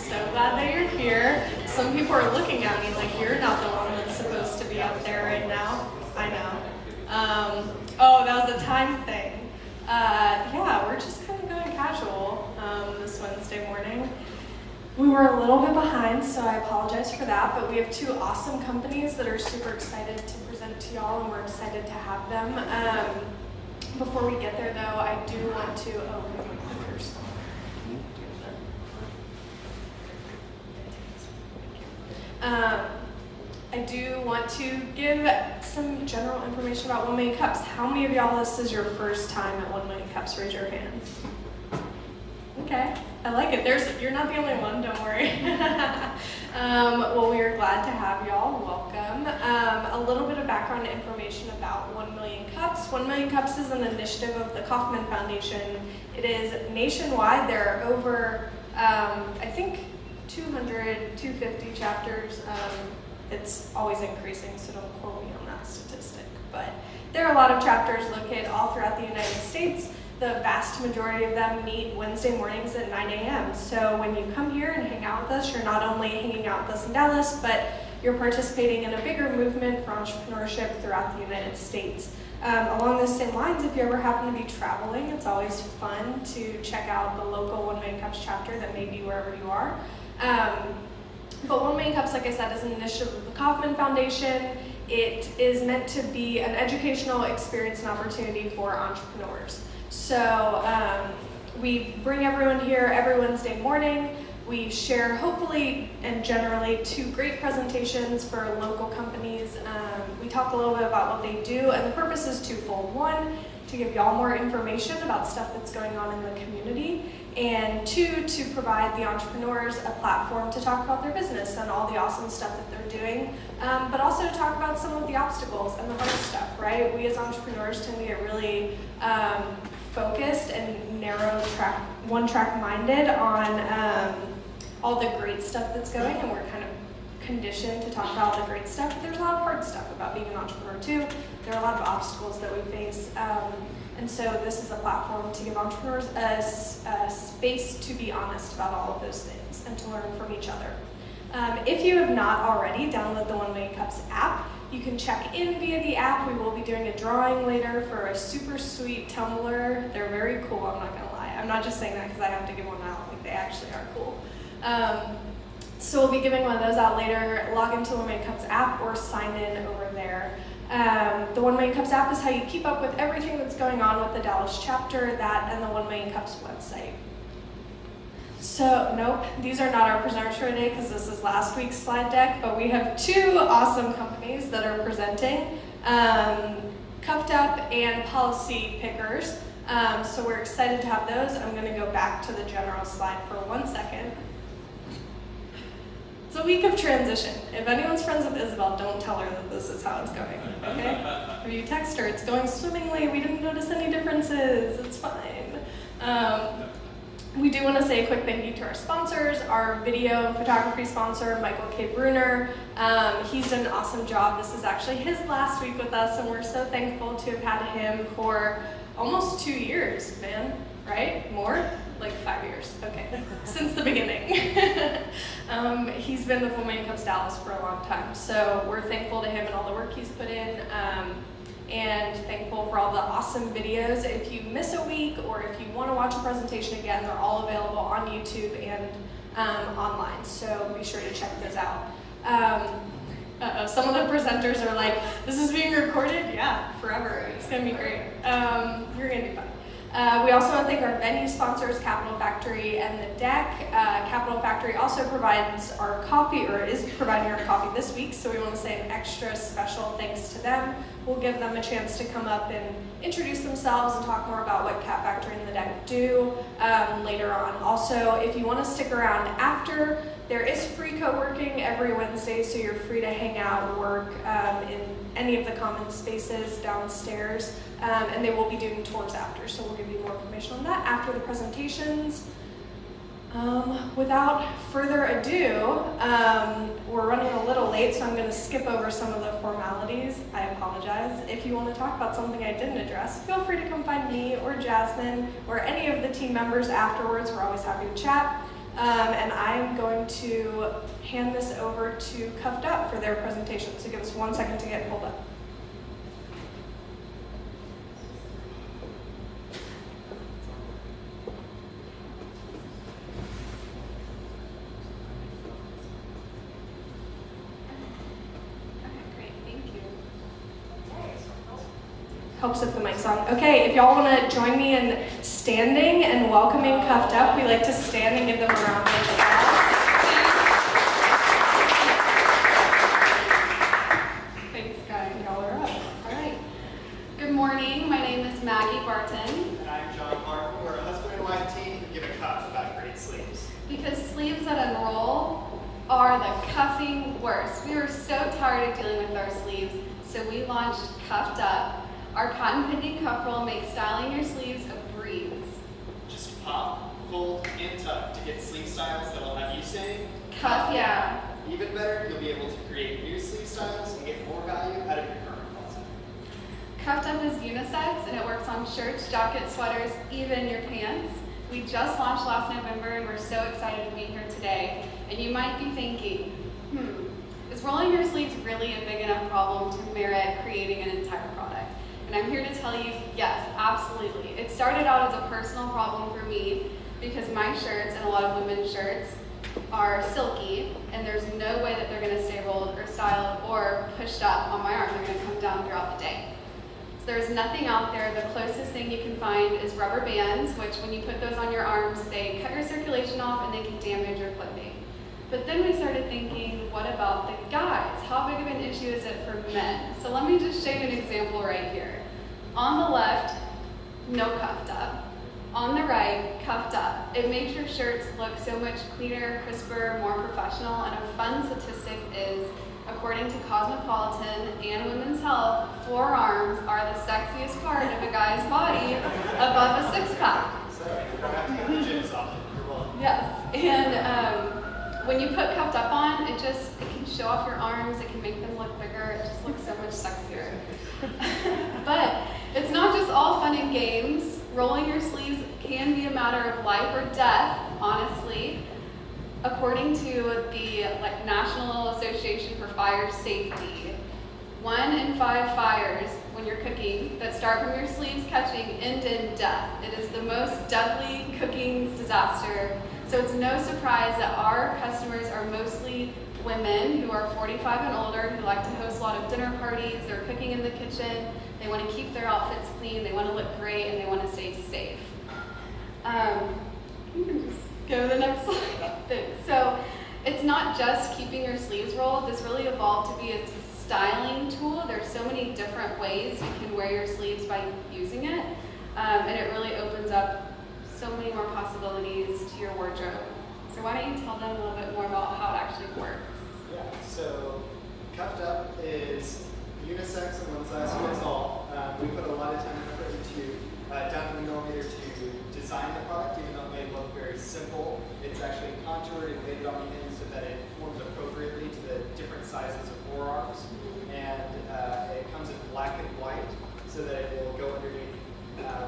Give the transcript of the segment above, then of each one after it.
so glad that you're here. Some people are looking at me like you're not the one that's supposed to be up there right now. I know. Oh, that was a time thing. Yeah, we're just kind of going casual this Wednesday morning. We were a little bit behind, so I apologize for that, but we have two awesome companies that are super excited to present to y'all, and we're excited to have them. Before we get there, though, I do want to, I do want to give some general information about 1 Million Cups. How many of y'all, this is your first time at 1 Million Cups? Raise your hand. Okay, I like it. You're not the only one, don't worry. Well, we are glad to have y'all. Welcome. A little bit of background information about 1 Million Cups. 1 Million Cups is an initiative of the Kauffman Foundation. It is nationwide. There are over, I think, 200, 250 chapters. It's always increasing, so don't quote me on that statistic. But there are a lot of chapters located all throughout the United States. The vast majority of them meet Wednesday mornings at 9 a.m. So when you come here and hang out with us, you're not only hanging out with us in Dallas, but you're participating in a bigger movement for entrepreneurship throughout the United States. Along those same lines, if you ever happen to be traveling, it's always fun to check out the local 1 Million Cups chapter that may be wherever you are. But 1 Million Cups, like I said, is an initiative of the Kauffman Foundation. It is meant to be an educational experience and opportunity for entrepreneurs. So we bring everyone here every Wednesday morning. We share, hopefully and generally, 2 great presentations for local companies. We talk a little bit about what they do, and the purpose is twofold. 1, to give y'all more information about stuff that's going on in the community, and 2, to provide the entrepreneurs a platform to talk about their business and all the awesome stuff that they're doing, but also to talk about some of the obstacles and the hard stuff, right? We as entrepreneurs tend to get really focused and one-track minded on all the great stuff that's going, and we're kind of conditioned to talk about all the great stuff, but there's a lot of hard stuff about being an entrepreneur too. There are a lot of obstacles that we face, and so this is a platform to give entrepreneurs a space to be honest about all of those things and to learn from each other. If you have not already, download the 1 Million Cups app. You can check in via the app. We will be doing a drawing later for a super sweet tumbler. They're very cool, I'm not gonna lie. I'm not just saying that because I have to give one out, like they actually are cool. So we'll be giving one of those out later. Log into the 1 Million Cups app or sign in over there. The 1 Million Cups app is how you keep up with everything that's going on with the Dallas chapter, that and the 1 Million Cups website. So, nope, these are not our presenters for today because this is last week's slide deck, but we have 2 awesome companies that are presenting, Cuffed Up and Policy Pickers. So we're excited to have those. I'm going to go back to the general slide for 1 second. It's a week of transition. If anyone's friends with Isabel, don't tell her that this is how it's going, okay? Or you text her, it's going swimmingly, we didn't notice any differences, it's fine. We do want to say a quick thank you to our sponsors, our video and photography sponsor, Michael K. Bruner. He's done an awesome job. This is actually his last week with us, and we're so thankful to have had him for almost 2 years, man, right? More? Like 5 years, okay, since the beginning. He's been with 1 Million Cups Dallas for a long time, so we're thankful to him and all the work he's put in, and thankful for all the awesome videos. If you miss a week or if you want to watch a presentation again, they're all available on YouTube and online, so be sure to check those out. Some of the presenters are like, this is being recorded? Yeah, forever. It's going to be great. You're going to be fun. We also want to thank our venue sponsors, Capital Factory and The Deck. Capital Factory also provides our coffee, or is providing our coffee this week, so we want to say an extra special thanks to them. We'll give them a chance to come up and introduce themselves and talk more about what Cap Factory and The Deck do later on. Also, if you want to stick around after, there is free co-working every Wednesday, so you're free to hang out, work in any of the common spaces downstairs, and they will be doing tours after, so we'll give you more information on that after the presentations. Without further ado, we're running a little late, so I'm going to skip over some of the formalities. I apologize. If you want to talk about something I didn't address, feel free to come find me or Jasmine or any of the team members afterwards. We're always happy to chat. And I'm going to hand this over to Cuffed Up for their presentation. So give us 1 second to get pulled up. Helps if the mic's on. Okay, if y'all want to join me in standing and welcoming Cuffed Up, we like to stand and give them a round of applause. Thanks, guys. Y'all are up. All right. Good morning. My name is Maggie Barton. And I'm John Martin. We're a husband and wife team who give a cuff about great sleeves. Because sleeves that unroll are the cuffing worst. We were so tired of dealing with our sleeves, so we launched Cuffed Up. Our patent-pending cuff roll makes styling your sleeves a breeze. Just pop, fold, and tuck to get sleeve styles that'll have you saying, Cuff yeah. Even better, you'll be able to create new sleeve styles and get more value out of your current closet. Cuffed Up is unisex and it works on shirts, jackets, sweaters, even your pants. We just launched last November and we're so excited to be here today. And you might be thinking, is rolling your sleeves really a big enough problem to merit creating an entire product? And I'm here to tell you, yes, absolutely. It started out as a personal problem for me because my shirts and a lot of women's shirts are silky and there's no way that they're gonna stay rolled or styled or pushed up on my arm. They're gonna come down throughout the day. So there's nothing out there. The closest thing you can find is rubber bands, which when you put those on your arms, they cut your circulation off and they can damage your clothing. But then we started thinking, what about the guys? How big of an issue is it for men? So let me just show you an example right here. On the left, no cuffed up. On the right, cuffed up. It makes your shirts look so much cleaner, crisper, more professional, and a fun statistic is, according to Cosmopolitan and Women's Health, forearms are the sexiest part of a guy's body above a six-pack. So you don't have to go to the gym as often. You're welcome. Yes, and when you put cuffed up on, it can show off your arms, it can make them look bigger, it just looks so much sexier. But it's not just all fun and games. Rolling your sleeves can be a matter of life or death, honestly. According to the National Association for Fire Safety, 1 in 5 fires when you're cooking that start from your sleeves catching end in death. It is the most deadly cooking disaster. So it's no surprise that our customers are mostly women who are 45 and older who like to host a lot of dinner parties. They're cooking in the kitchen. They want to keep their outfits clean. They want to look great and they want to stay safe. You can just go to the next slide. So it's not just keeping your sleeves rolled. This really evolved to be a styling tool. There's so many different ways you can wear your sleeves by using it. And it really opens up so many more possibilities to your wardrobe. So why don't you tell them a little bit more about how it actually works? Yeah, so Cuffed Up is unisex and one size fits all. We put a lot of time and effort into down to the millimeter to design the product, even though it may look very simple. It's actually contoured and weighted on the end so that it forms appropriately to the different sizes of forearms. And it comes in black and white so that it will go underneath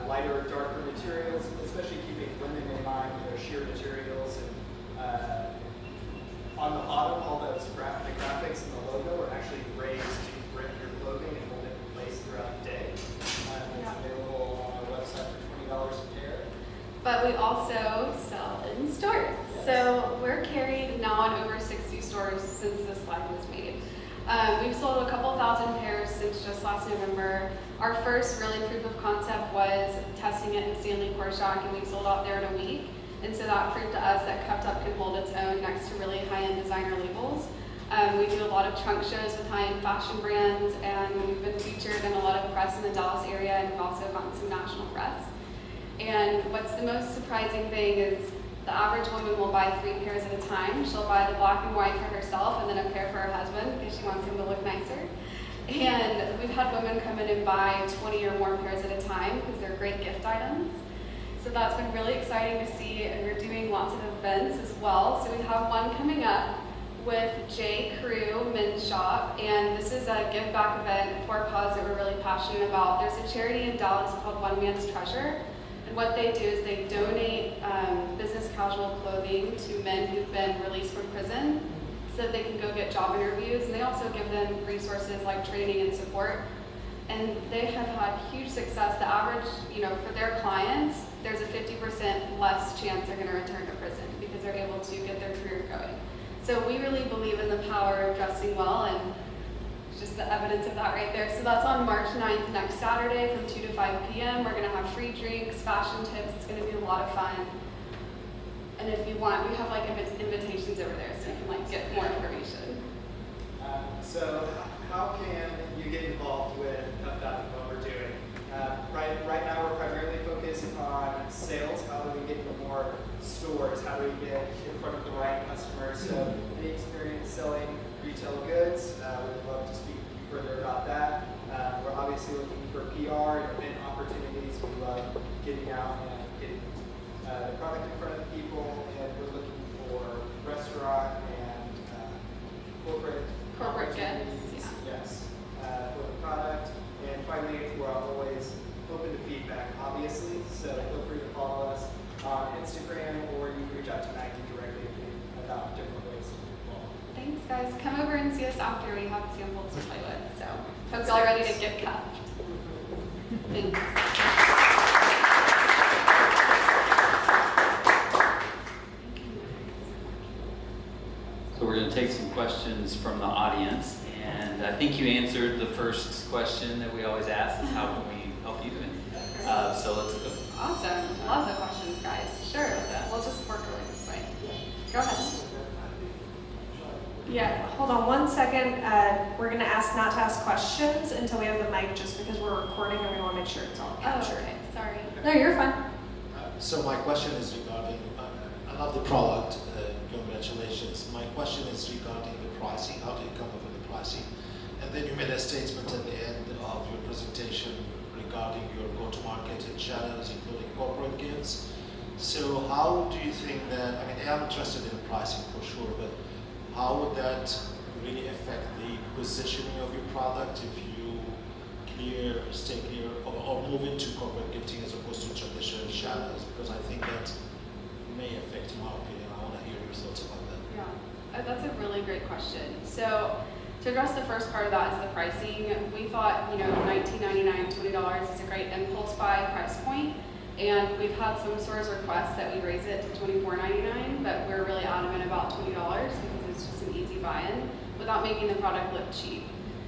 lighter or darker materials, especially keeping women in mind for their sheer materials. And on the bottom, all those the graphics and the logo are actually raised to grip your clothing and hold it in place throughout the day. It's available on our website for $20 a pair. But we also sell in stores. Yes. So we're carried now in over 60 stores since this slide was made. We've sold a couple thousand pairs since just last November. Our first really proof of concept was testing it in Stanley Korshak, and we sold out there in a week. And so that proved to us that Cuffed Up can hold its own next to really high-end designer labels. We do a lot of trunk shows with high-end fashion brands, and we've been featured in a lot of press in the Dallas area, and we've also gotten some national press. And what's the most surprising thing is the average woman will buy 3 pairs at a time. She'll buy the black and white for herself and then a pair for her husband because she wants him to look nicer. And we've had women come in and buy 20 or more pairs at a time because they're great gift items. So that's been really exciting to see, and we're doing lots of events as well. So we have one coming up with J. Crew Men's Shop, and this is a give back event for a cause that we're really passionate about. There's a charity in Dallas called One Man's Treasure, And what they do is they donate business casual clothing to men who've been released from prison so that they can go get job interviews. And they also give them resources like training and support. And they have had huge success. The average, for their clients, there's a 50% less chance they're going to return to prison because they're able to get their career going. So we really believe in the power of dressing well, and just the evidence of that right there. So that's on March 9th, next Saturday from 2 to 5 p.m. We're going to have free drinks, fashion tips. It's going to be a lot of fun. And if you want, we have like invitations over there so you can get more information. So how can you get involved with Cuffed Up and what we're doing? Right now we're primarily focused on sales. How do we get into more stores? How do we get in front of the right customers? So any experience selling retail goods, we'd love to speak with you further about that. We're obviously looking for PR and event opportunities. We love getting out and getting the product in front of people, and we're looking for restaurant and corporate gifts, yes, for the product. And finally, we're always open to feedback, obviously, so feel free to follow us on Instagram, or you can reach out to Maggie directly about different ways to get involved. Thanks, guys. Come over and see us after. We have samples to play with. So hope y'all ready to get cuffed. Thanks. So we're going to take some questions from the audience, and I think you answered the first question that we always ask: is how can we help you? And so let's go. Awesome. Love the questions, guys. Sure. We'll just work really this way. Go ahead. Yeah, hold on one second. We're going to ask not to ask questions until we have the mic, just because we're recording and we want to make sure it's all captured. Okay. Sorry. No, you're fine. So my question is regarding, I love the product, congratulations. My question is regarding the pricing. How do you come up with the pricing? And then you made a statement at the end of your presentation regarding your go-to-market and channels, including corporate gifts. So how do you think that, I'm interested in pricing for sure, but how would that really affect the positioning of your product if you stay clear, or move into corporate gifting as opposed to traditional channels? Because I think that may affect, in my opinion. I want to hear your thoughts about that. Yeah, that's a really great question. So to address the first part of that is the pricing. We thought, $19.99, $20 is a great impulse buy price point. And we've had some stores request that we raise it to $24.99, but we're really adamant about $20 because it's just an easy buy-in without making the product look cheap.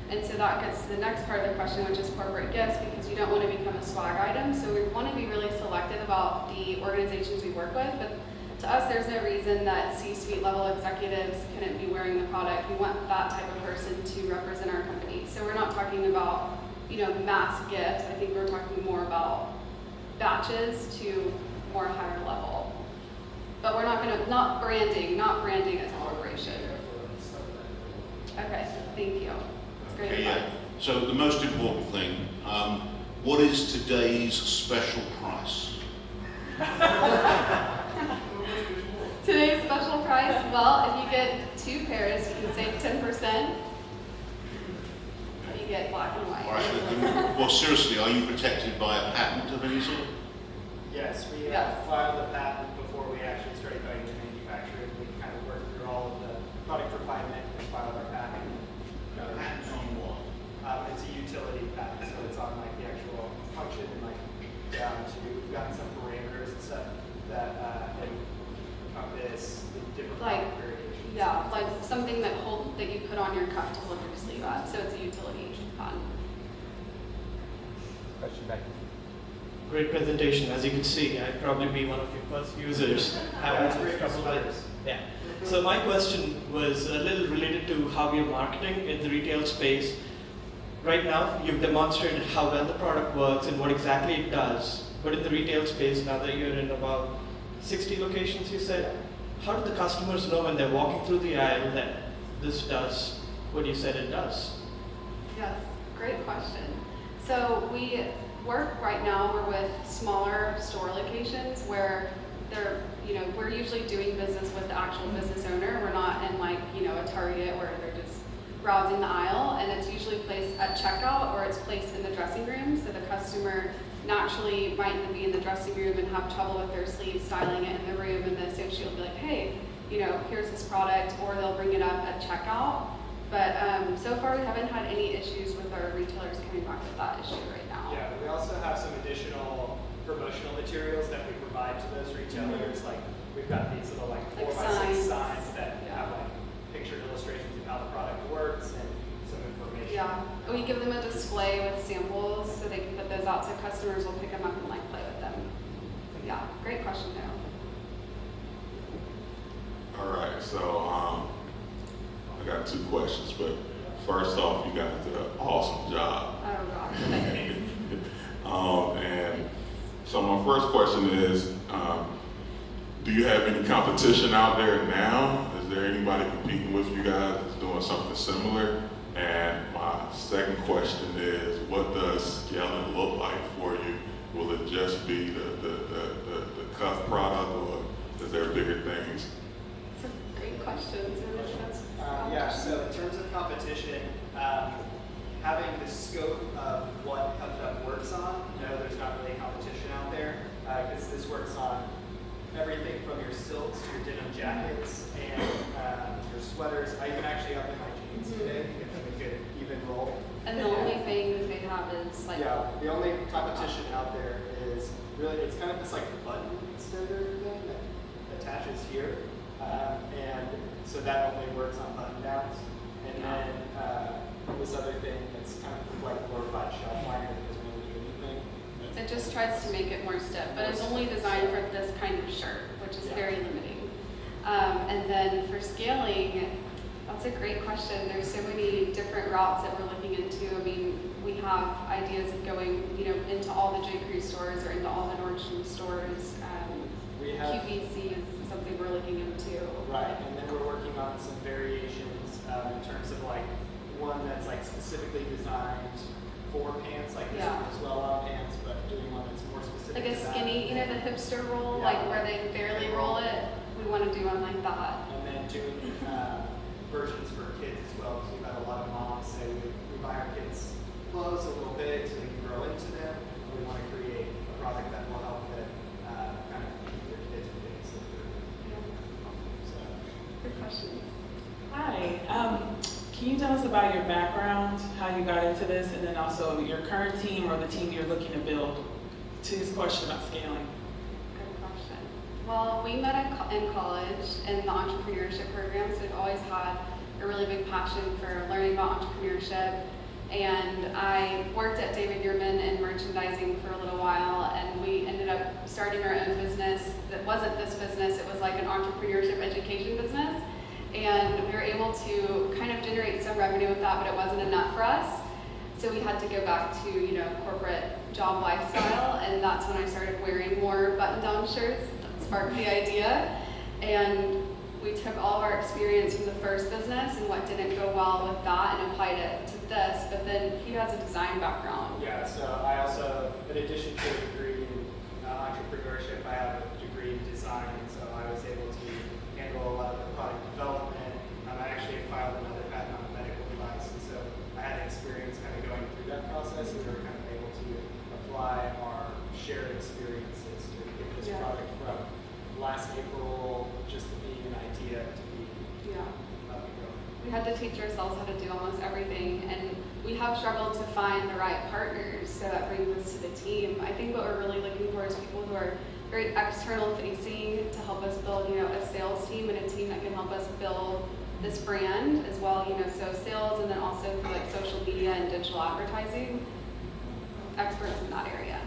And so that gets to the next part of the question, which is corporate gifts, because you don't want to become a swag item. So we want to be really selective about the organizations we work with. But to us, there's no reason that C-suite level executives couldn't be wearing the product. We want that type of person to represent our company. So we're not talking about, mass gifts. I think we're talking more about batches to more higher level. But we're not branding as a corporation. Okay, thank you. That's great Okay, advice. So the most important thing, what is today's special price? Today's special price, well, if you get 2 pairs, you can save 10%. You get black and white. All right, well, seriously, are you protected by a patent of any sort? Yes, we Yes. filed the patent before we actually started going to manufacture it. We kind of worked through all of the product refinement and filed our patent. Patents on what? It's a utility patent, so it's on the actual function and down to, we've gotten some parameters and stuff that encompass the different product variations. Yeah, like something that you put on your cuff to hold your sleeve up. So it's a utility patent. Question back. Great presentation. As you can see, I'd probably be one of your first users. Yeah. So my question was a little related to how you're marketing in the retail space. Right now, you've demonstrated how well the product works and what exactly it does. But in the retail space, now that you're in about 60 locations, you said, how do the customers know when they're walking through the aisle that this does what you said it does? Yes, great question. So we work right now, we're with smaller store locations where we're usually doing business with the actual business owner. We're not in a Target where they're just browsing the aisle, and it's usually placed at checkout or it's placed in the dressing room, so the customer naturally might be in the dressing room and have trouble with their sleeves styling it in the room, and the associate will be like, hey, you know, here's this product, or they'll bring it up at checkout. But so far we haven't had any issues with our retailers coming back with that issue right now. Yeah, we also have some additional promotional materials that we provide to those retailers. Like we've got these little like 4x6 signs that have like pictured illustrations of how the product works and some information. Yeah, we give them a display with samples so they can put those out so customers will pick them up and like play with them. But yeah, great question though. All right, so I got 2 questions, but first off, you guys did an awesome job. Oh gosh, thanks. And so my first question is, do you have any competition out there now? Is there anybody competing with you guys that's doing something similar? And my second question is, what does scaling look like for you? Will it just be the cuff product, or is there bigger things? That's a great question. Yeah, so in terms of competition, having the scope of what Cuffed Up works on, no, there's not really competition out there, because this works on everything from your silks to your denim jackets and your sweaters. I even actually up in my jeans today because I'm a good even roll. And the only thing that they have is like. Yeah, the only competition out there is really, it's kind of this like button extender thing that attaches here. And so that only works on button downs. And then this other thing that's kind of like glorified shelf liner that doesn't really do anything. It just tries to make it more stiff, but it's only designed for this kind of shirt, which is very limiting. And then for scaling, that's a great question. There's so many different routes that we're looking into. I mean, we have ideas of going, you know, into all the J. Crew stores or into all the Nordstrom stores. We have QVC is something we're looking into. Right, and then we're working on some variations in terms of like one that's like specifically designed for pants, like this one as well pants, but doing one that's more specific. Like a skinny, you know, the hipster roll, like where they barely roll it. We want to do one like that. And then doing versions for kids as well, because we've had a lot of moms say we buy our kids clothes a little big so they can grow into them. And we want to create a product that will help them kind of keep their kids with things that they're so. Good question. Hi. Can you tell us about your background, how you got into this, and then also your current team or the team you're looking to build? To his question about scaling. Good question. Well, we met in college in the entrepreneurship program, so we've always had a really big passion for learning about entrepreneurship. And I worked at David Yurman in merchandising for a little while, and we ended up starting our own business that wasn't this business, it was like an entrepreneurship education business. And we were able to kind of generate some revenue with that, but it wasn't enough for us. So we had to go back to, you know, corporate job lifestyle, and that's when I started wearing more button-down shirts. That sparked the idea. And we took all of our experience from the first business and what didn't go well with that and applied it to this, but then he has a design background. Yeah, so I also, in addition to a degree in entrepreneurship, I have a degree in design, and so I was able to handle a lot of the product development. I actually filed another patent on a medical device, and so I had experience kind of going through that process, and we were kind of able to apply our shared experiences to get this product from last April just to be an idea to be up and going. We had to teach ourselves how to do almost everything, and we have struggled to find the right partners, so that brings us to the team. I think what we're really looking for is people who are very external facing to help us build, you know, a sales team and a team that can help us build this brand as well, you know, so sales and then also through like social media and digital advertising, experts in that area.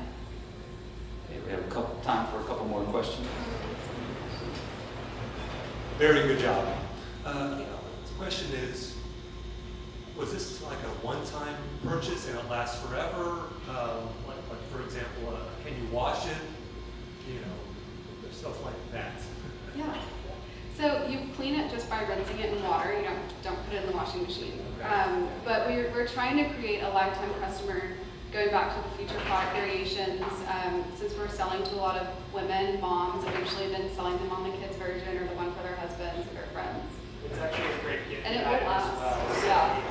Okay, we have time for a couple more questions. Very good job. The question is, was this like a one-time purchase and it lasts forever? Like for example, can you wash it? You know, stuff like that. Yeah. So you clean it just by rinsing it in water. You don't put it in the washing machine. But we're trying to create a lifetime customer. Going back to the future product variations, since we're selling to a lot of women, moms, eventually then selling them on the kids version or the one for their husbands or their friends. It's actually a great gift And it item will as last. well. So Yeah. we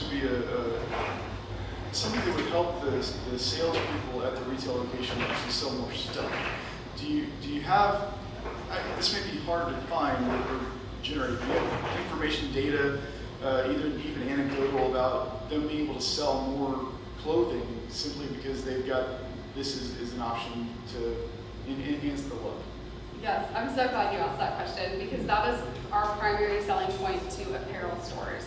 this would be something that would help the salespeople at the retail location actually sell more stuff. Do you have, this may be hard to find or generate, do you have information, data, even anecdotal about them being able to sell more clothing simply because they've got this is an option to enhance the look? Yes, I'm so glad you asked that question because that is our primary selling point to apparel stores.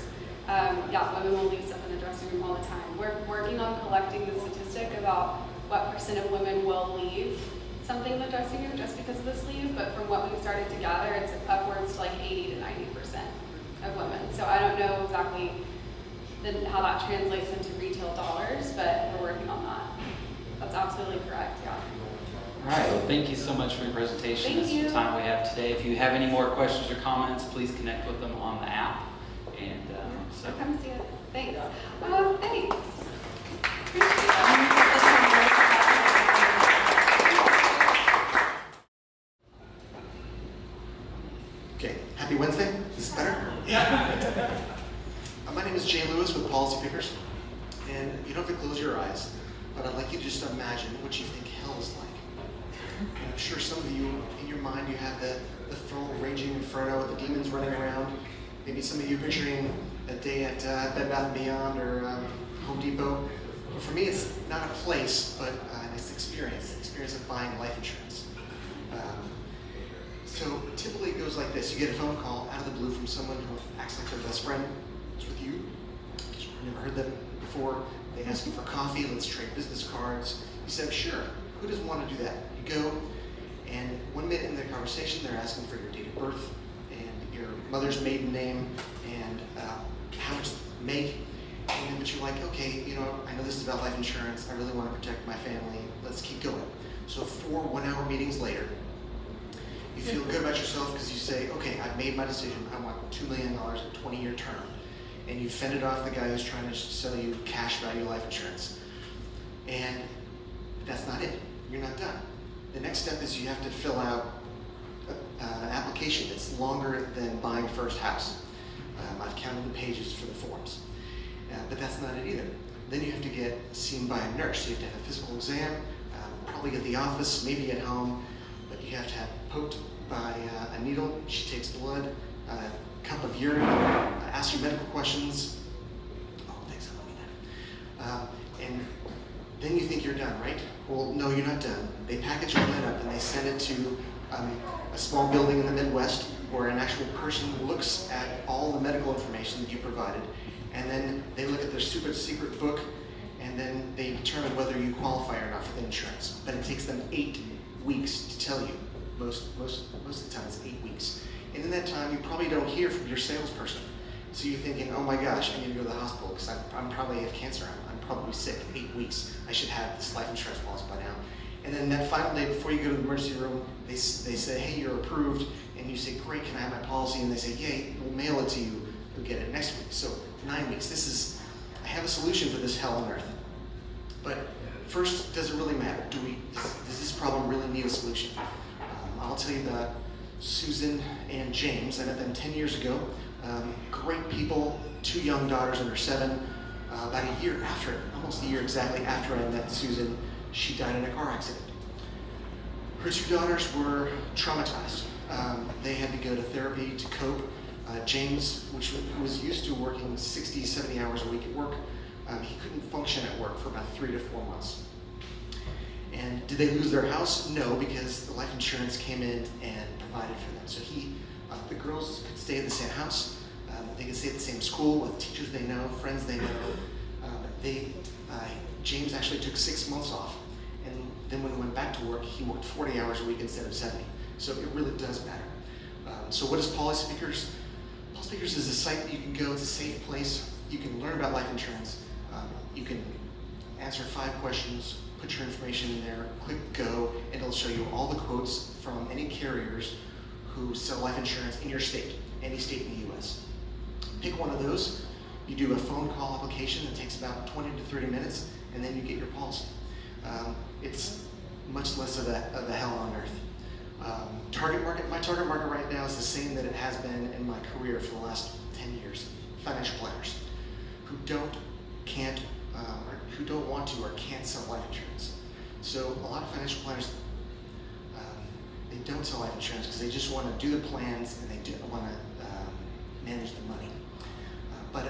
Yeah, women will leave stuff in the dressing room all the time. We're working on collecting the statistic about what % of women will leave something in the dressing room just because of the sleeve, but from what we've started to gather, it's upwards to like 80 to 90% of women. So I don't know exactly how that translates into retail dollars, but we're working on that. That's absolutely correct, yeah. All right, well, thank you so much for your presentation. Thank This is you. the time we have today. If you have any more questions or comments, please connect with them on the app. And so, Come see it. Thanks. Oh, thanks. Appreciate Okay, happy Wednesday? Is this better? Yeah. My name is Jay Lewis with Policy Pickers, and you don't have to close your eyes, but I'd like you to just imagine what you think hell is like. And I'm sure some of you, in your mind, you have the full raging inferno with the demons running around. Maybe some of you picturing a day at Bed Bath & Beyond or Home Depot. But for me, it's not a place, but it's an experience, the experience of buying life insurance. So typically it goes like this. You get a phone call out of the blue from someone who acts like their best friend. It's with you. You've never heard them before. They ask you for coffee. Let's trade business cards. You said, sure. Who doesn't want to do that? You go, and 1 minute in the conversation, they're asking for your date of birth and your mother's maiden name and how much they make. And but you're like, okay, you know, I know this is about life insurance. I really want to protect my family. Let's keep going. So 4 one-hour meetings later, you feel good about yourself because you say, okay, I've made my decision. I want $2 million, a 20-year term. And you fended off the guy who's trying to sell you cash value life insurance. And that's not it. You're not done. The next step is you have to fill out an application that's longer than buying first house. I've counted the pages for the forms. But that's not it either. Then you have to get seen by a nurse. You have to have a physical exam, probably at the office, maybe at home. But you have to have poked by a needle. She takes blood, a cup of urine, asks you medical questions. Oh, thanks, I love you. And then you think you're done, right? Well, no, you're not done. They package all that up and they send it to a small building in the Midwest where an actual person looks at all the medical information that you provided, and then they look at their super secret book, and then they determine whether you qualify or not for the insurance. But it takes them 8 weeks to tell you. Most of the time it's 8 weeks. And in that time, you probably don't hear from your salesperson. So you're thinking, oh my gosh, I need to go to the hospital because I'm probably have cancer. I'm probably sick. 8 weeks. I should have this life insurance policy by now. And then that final day before you go to the emergency room, they say, hey, you're approved. And you say, great, can I have my policy? And they say, yay, we'll mail it to you. You'll get it next week. So 9 weeks. I have a solution for this hell on earth. But first, does it really matter? Does this problem really need a solution? I'll tell you that Susan and James, I met them 10 years ago. Great people, 2 young daughters under 7. About a year after, almost a year exactly after I met Susan, she died in a car accident. Her 2 daughters were traumatized. They had to go to therapy to cope. James, which was used to working 60, 70 hours a week at work, he couldn't function at work for about 3 to 4 months. And did they lose their house? No, because the life insurance came in and provided for them. So the girls could stay at the same house. They could stay at the same school with teachers they know, friends they know. James actually took 6 months off. And then when he went back to work, he worked 40 hours a week instead of 70. So it really does matter. So what is Policy Pickers? Policy Pickers is a site that you can go. It's a safe place. You can learn about life insurance. You can answer 5 questions, put your information in there, click go, and it'll show you all the quotes from any carriers who sell life insurance in your state, any state in the U.S. Pick one of those. You do a phone call application that takes about 20 to 30 minutes, and then you get your policy. It's much less of the hell on earth. My target market right now is the same that it has been in my career for the last 10 years. Financial planners who don't want to or can't sell life insurance. So a lot of financial planners, they don't sell life insurance because they just want to do the plans and they want to manage the money. But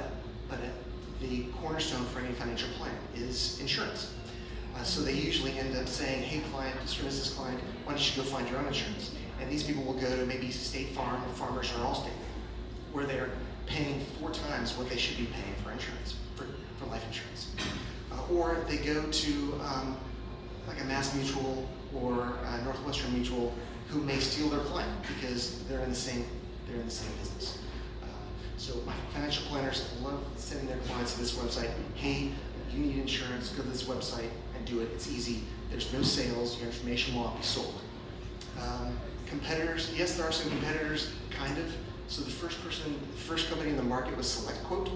the cornerstone for any financial plan is insurance. So they usually end up saying, hey client, just for this client, why don't you go find your own insurance? And these people will go to maybe State Farm or Farmers or Allstate, where they're paying 4 times what they should be paying for insurance, for life insurance. Or they go to like a Mass Mutual or Northwestern Mutual, who may steal their client because they're in the same business. So my financial planners love sending their clients to this website. Hey, you need insurance, go to this website and do it. It's easy. There's no sales. Your information will not be sold. Competitors, yes, there are some competitors, kind of. So the first company in the market was SelectQuote,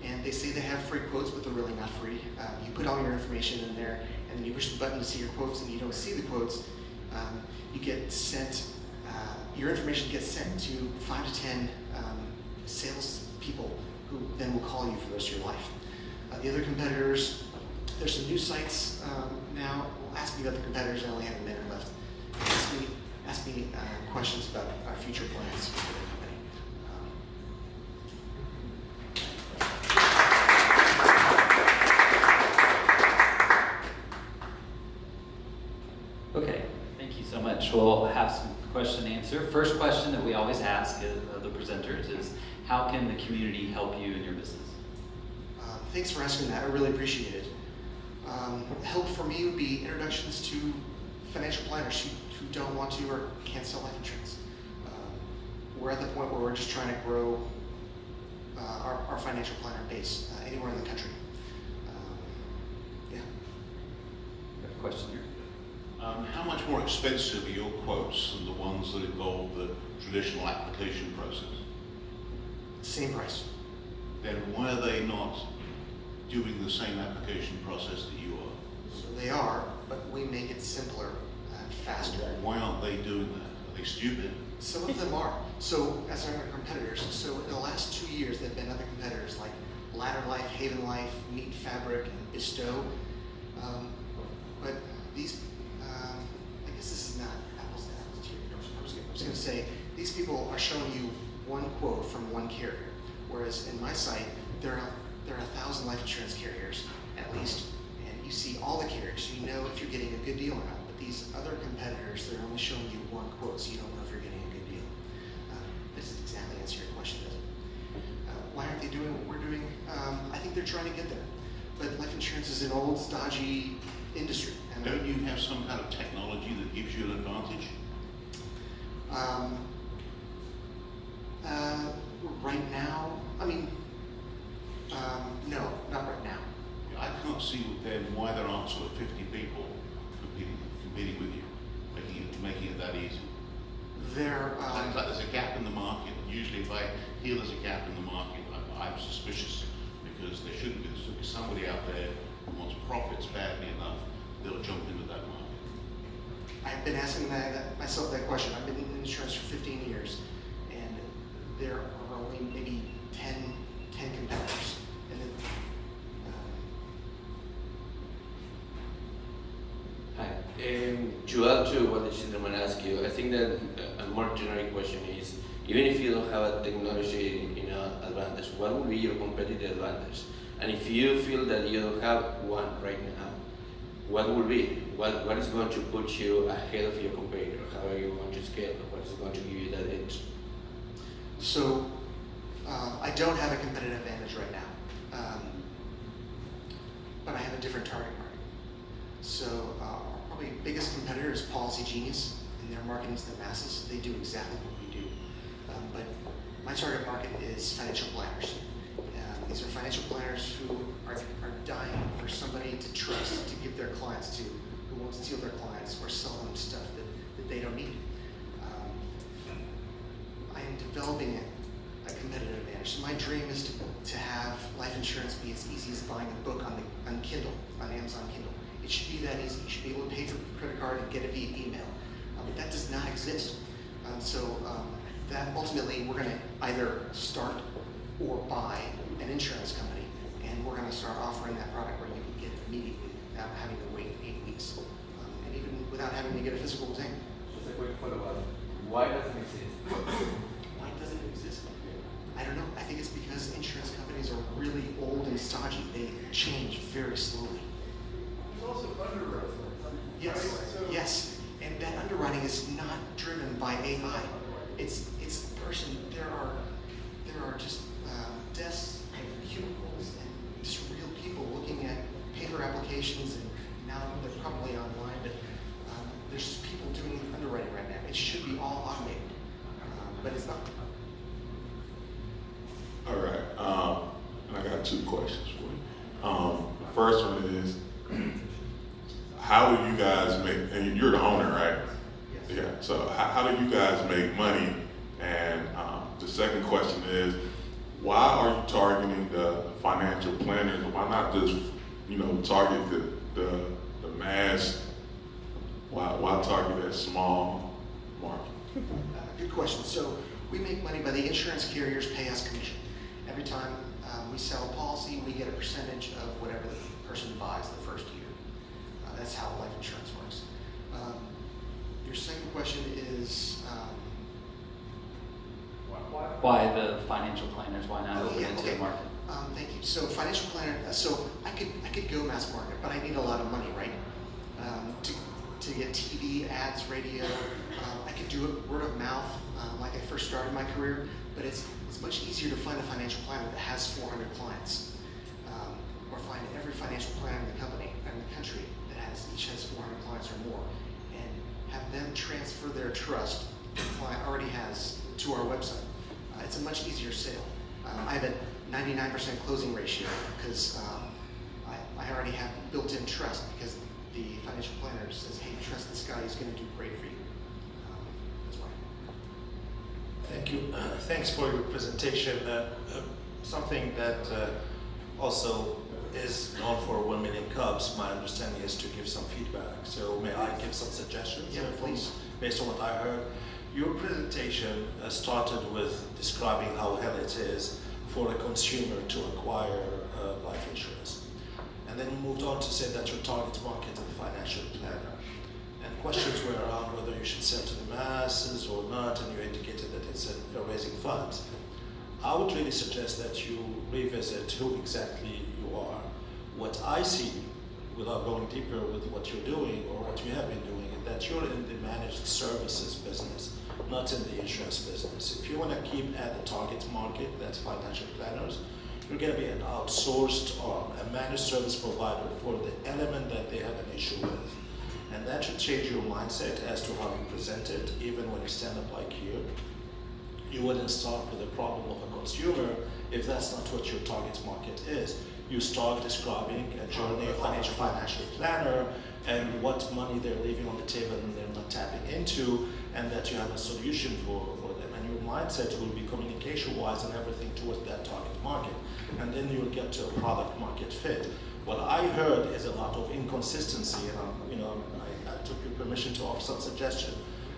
and they say they have free quotes, but they're really not free. You put all your information in there, and then you push the button to see your quotes, and you don't see the quotes. You get sent, your information gets sent to 5 to 10 sales people who then will call you for the rest of your life. The other competitors, there's some new sites now. Well, ask me about the competitors. I only have a minute left. Ask me questions about our future plans for the company. Okay, thank you so much. We'll have some question and answer. First question that we always ask of the presenters is, how can the community help you in your business? Thanks for asking that. I really appreciate it. Help for me would be introductions to financial planners who don't want to or can't sell life insurance. We're at the point where we're just trying to grow our financial planner base anywhere in the country. Yeah. Got a question here. How much more expensive are your quotes than the ones that involve the traditional application process? Same price. Then why are they not doing the same application process that you are? So they are, but we make it simpler and faster. Why aren't they doing that? Are they stupid? Some of them are. So as our competitors, so in the last 2 years, there have been other competitors like Ladder Life, Haven Life, Meat Fabric, and Bestow. But these, I guess this is not apples to apples here. I was going to say, these people are showing you one quote from one carrier, whereas in my site, there are 1,000 life insurance carriers at least, and you see all the carriers, so you know if you're getting a good deal or not. But these other competitors, they're only showing you one quote, so you don't know if you're getting a good deal. That doesn't exactly answer your question, does it? Why aren't they doing what we're doing? I think they're trying to get there. But life insurance is an old, stodgy industry. And don't you have some kind of technology that gives you an advantage? Right now, I mean, no, not right now. I can't see then why there aren't sort of 50 people competing with you, making it that easy. Sounds like there's a gap in the market. Usually if I hear there's a gap in the market, I'm suspicious, because there shouldn't be. There should be somebody out there who wants profits badly enough, they'll jump into that market. I've been asking myself that question. I've been in insurance for 15 years, and there are only maybe 10 competitors. And then, Hi. To add to what the gentleman asked you, I think that a more generic question is, even if you don't have a technology advantage, what would be your competitive advantage? And if you feel that you don't have one right now, what will be? What is going to put you ahead of your competitor? How are you going to scale? What is going to give you that edge? So, I don't have a competitive advantage right now, but I have a different target market. So, our probably biggest competitor is Policy Genius, and their marketing is the masses. They do exactly what we do. But my target market is financial planners. These are financial planners who are dying for somebody to trust, to give their clients to, who won't steal their clients or sell them stuff that they don't need. I am developing a competitive advantage. So my dream is to have life insurance be as easy as buying a book on Kindle, on Amazon Kindle. It should be that easy. You should be able to pay for a credit card and get it via email. But that does not exist. That ultimately we're going to either start or buy an insurance company, and and we're going to start offering that product where you can get it immediately without having to wait 8 weeks, and even without having to get a physical exam. Just a quick follow-up. Why doesn't it exist? Why doesn't it exist? I don't know. I think it's because insurance companies are really old and stodgy. They change very slowly. There's also underwriting. Yes, Right? So- yes. And that underwriting is not driven by AI. It's a person. There are just desks and cubicles and just real people looking at paper applications, and now they're probably online, but there's just people doing underwriting right now. It should be all automated, but it's not. All right, and I got 2 questions for you. The first one is, how do you guys make, and you're the owner, right? Yes. Yeah, so how do you guys make money? And the second question is, why are you targeting the financial planners? Why not just, target the mass? Why target that small market? Good question. So we make money by the insurance carriers pay us commission. Every time we sell a policy, we get a percentage of whatever the person buys the first year. That's how life insurance works. Your second question is, Why the financial planners? Why not open yeah, it to okay. the market? Thank you. So financial planner. So I could go mass market, but I need a lot of money, right? To get TV ads, radio. I could do it word of mouth, like I first started my career. But it's much easier to find a financial planner that has 400 clients, or find every financial planner in the company and the country that each has 400 clients or more, and have them transfer their trust the client already has to our website. It's a much easier sale. I have a 99% closing ratio because I already have built-in trust because the financial planner says, hey, trust this guy, he's going to do great for you. That's why. Thank you. Thanks for your presentation. Something that also is known for 1 Million Cubs, my understanding is to give some feedback. So may I give some suggestions? Yeah, please. Based on what I heard. Your presentation started with describing how hell it is for a consumer to acquire life insurance. And then you moved on to say that your target market is the financial planner. And questions were around whether you should sell to the masses or not, and you indicated that it's raising funds. I would really suggest that you revisit who exactly you are. What I see, without going deeper with what you're doing or what you have been doing, is that you're in the managed services business, not in the insurance business. If you want to keep at the target market, that's financial planners, you're going to be an outsourced or a managed service provider for the element that they have an issue with. And that should change your mindset as to how you present it, even when you stand up like here. You wouldn't start with the problem of a consumer if that's not what your target market is. You start describing a journey of a financial planner and what money they're leaving on the table and they're not tapping into, and that you have a solution for them. And your mindset will be communication-wise and everything towards that target market. And then you'll get to a product market fit. What I heard is a lot of inconsistency, and I took your permission to offer some suggestion.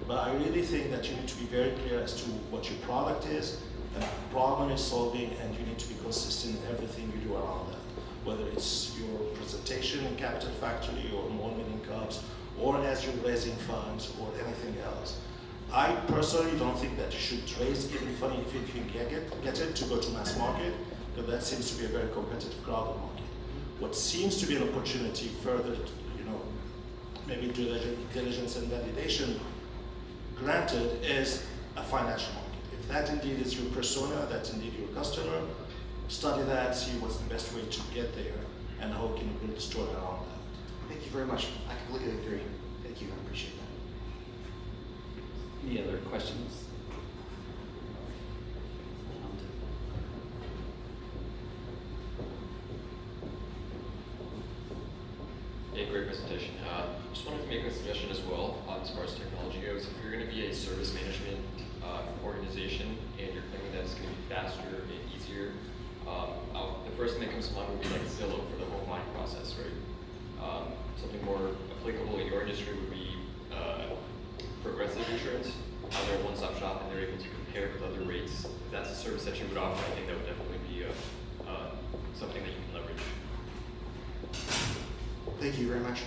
But I really think that you need to be very clear as to what your product is, and the problem is solving, and you need to be consistent in everything you do around that. Whether it's your presentation in Capital Factory or 1 Million Cubs, or as you're raising funds or anything else. I personally don't think that you should raise even money if you can get it to go to mass market, because that seems to be a very competitive crowded market. What seems to be an opportunity further, maybe diligence and validation granted, is a financial market. If that indeed is your persona, that's indeed your customer, study that, see what's the best way to get there, and how can you build a story around that. Thank you very much. I completely agree. Thank you. I appreciate that. Any other questions? Yeah, great presentation. Just wanted to make a suggestion as well as far as technology goes. If you're going to be a service management organization and you're claiming that it's going to be faster and easier, the first thing that comes to mind would be like Zillow for the home buying process, right? Something more applicable in your industry would be Progressive Insurance. They're a one-stop shop and they're able to compare with other rates. If that's a service that you would offer, I think that would definitely be something that you can leverage. Thank you very much.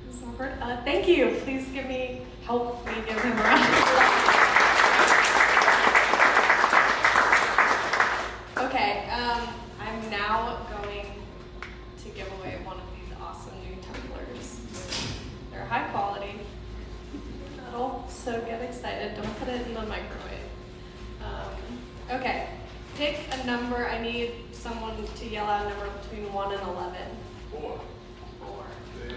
Ms. Albert, thank you. Please help me give him a round of applause. Okay, I'm now going to give away one of these awesome new tumblers. They're high quality, metal, so get excited. Don't put it in the microwave. Okay, pick a number. I need someone to yell out a number between 1 and 11. 4. 4. Yeah.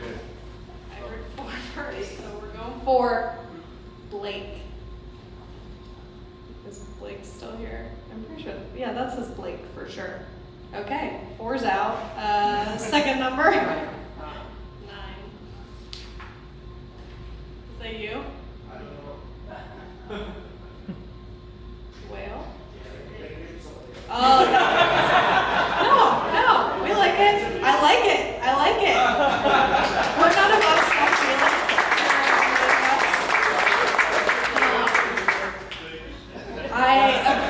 I heard 4 first, so we're going 4. Blake. Is Blake still here? I'm pretty sure. Yeah, that says Blake for sure. Okay, 4's out. Second number. 9. Is that you? I don't know. Whale? Oh, no, we like it. I like it. I like it. We're not above self-feeling. I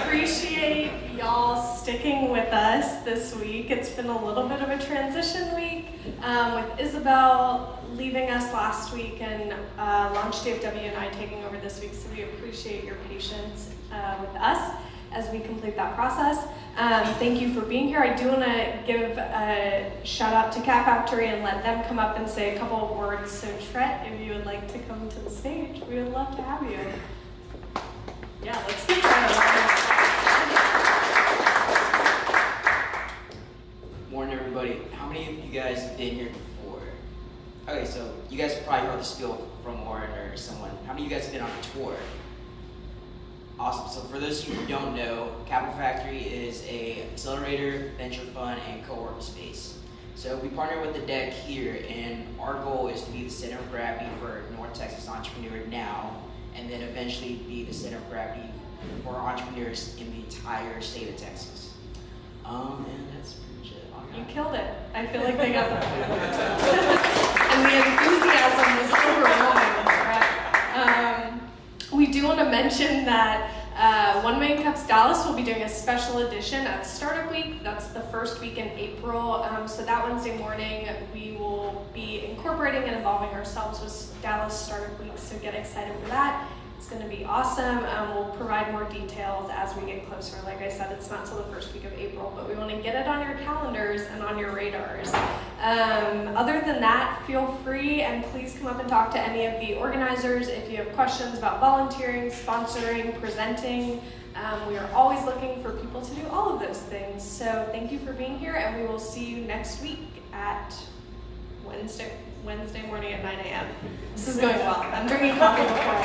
appreciate y'all sticking with us this week. It's been a little bit of a transition week with Isabel leaving us last week and launch day of W&I taking over this week, so we appreciate your patience with us as we complete that process. Thank you for being here. I do want to give a shout out to Cat Factory and let them come up and say a couple of words. So Tret, if you would like to come to the stage, we would love to have you. Yeah, let's get Tret. Morning, everybody. How many of you guys have been here before? Okay, so you guys probably heard the spiel from Warren or someone. How many of you guys have been on a tour? Awesome. So for those of you who don't know, Capital Factory is a accelerator, venture fund, and co-working space. So we partner with the deck here, and our goal is to be the center of gravity for North Texas entrepreneur now, and then eventually be the center of gravity for entrepreneurs in the entire state of Texas. And that's pretty much it. You killed it. I feel like they got that. And the enthusiasm was overwhelming, right? We do want to mention that 1 Million Cups Dallas will be doing a special edition at Startup Week. That's the first week in April. So that Wednesday morning, we will be incorporating and involving ourselves with Dallas Startup Week. So get excited for that. It's going to be awesome. We'll provide more details as we get closer. Like I said, it's not till the first week of April, but we want to get it on your calendars and on your radars. Other than that, feel free and please come up and talk to any of the organizers if you have questions about volunteering, sponsoring, presenting. We are always looking for people to do all of those things. So thank you for being here, and we will see you next week at Wednesday morning at 9 a.m. This is going well. I'm drinking coffee before I